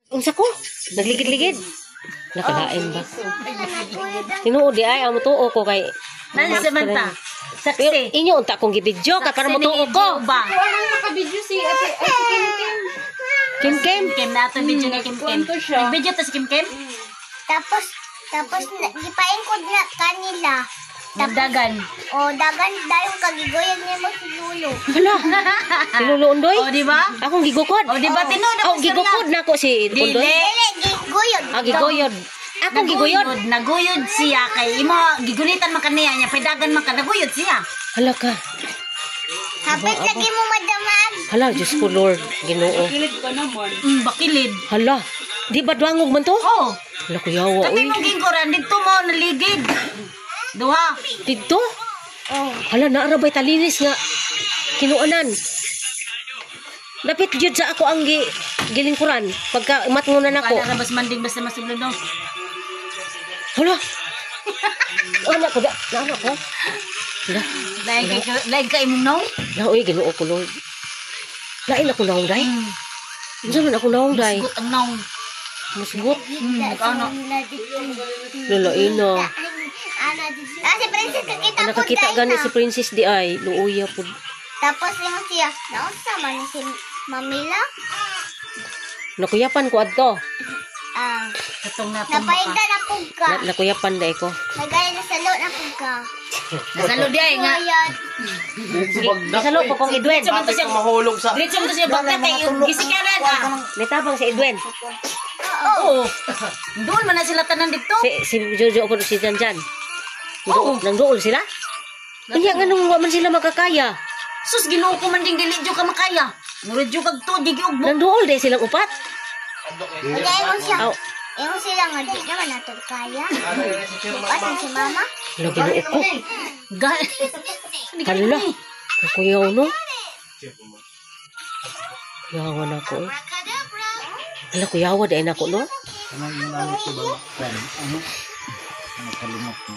Unsa ko? Nagligid-ligid. Nakalain ba? Tinuod di ay amo tuo ko kay Nani Samantha? Saksi. inyo unta kong gibidyo ka para mo tuo ko. Ba? Wala naka-video si Ate Kim Kim. Kim. Kim na ato video ni Kim Kim. Kwento siya. Nag-video to si Kim Kim? Tapos gipain ko na kanila. Dagan. O dagan dayon kagigoyan niya mo si Lulu. Hala. Sinulo undoy. O di ba? Akong gigukod. O di ba tinuod Oh, ako gigukod na ko si Dili. undoy. Dili giguyod. Ah, gigoyod. Akong giguyod. Naguyod siya kay imo gigunitan man kaniya niya pedagan man ka naguyod siya. Hala ka. Hapit lagi mo madamag. Hala, Diyos ko Lord. Ginoo. Kilid ka naman. Bakilid. Hala. Di ba duwangog man to? Oh. Hala, kuyawa. Kati Uy. mong gingoran dito mo naligid. Duha. Dito? Oh. Hala, naarabay talinis nga. Kinuanan. Dapit jud sa ako ang gilingkuran. Pagka matngunan ako. Para bas manding basta masublo daw. Hala. Anak ko da. Anak ko. Hala. Lain ka imong naw. Hala, uy, ginoo ko Lord. Lain ako naong day. Unsa man ako naong day? Gut ang naw. Musgot. Ano? Lalain na. Si Princess kakita po Nakakita gani si Princess di ay. Luuya po. Tapos yung siya, naunsa man si Mamila. Nakuyapan ko adto. Katong natong Napahinda na po ka. Nakuyapan day ko. Nagaya na salo na po ka. Nasalo di ay nga. Goyod. Isalo ko kong Edwin. Diretso mo to siya. Mahulog sa... Diretso mo to siya bakit ay gisikaran ah. Nitabang si Edwin. Oo. Doon man na sila tanan dito. Si Jojo ko si Janjan. Nang dool sila? Kanya nga nung waman sila makakaya. Sus Ginoo ko man ding dili jud ka makaya. Murad jud kag to digi og mo. Nang dool day silang upat. Nagaya mo siya. Aw, Yung sila nga di naman nato kaya. Bukas si Mama. hala ginoo ko. Hala. Kuyaw no. Kuyawan ako. Hala kuyawa day na ako no. Ano yung ano ito ba? Ano? Ano kalimot mo?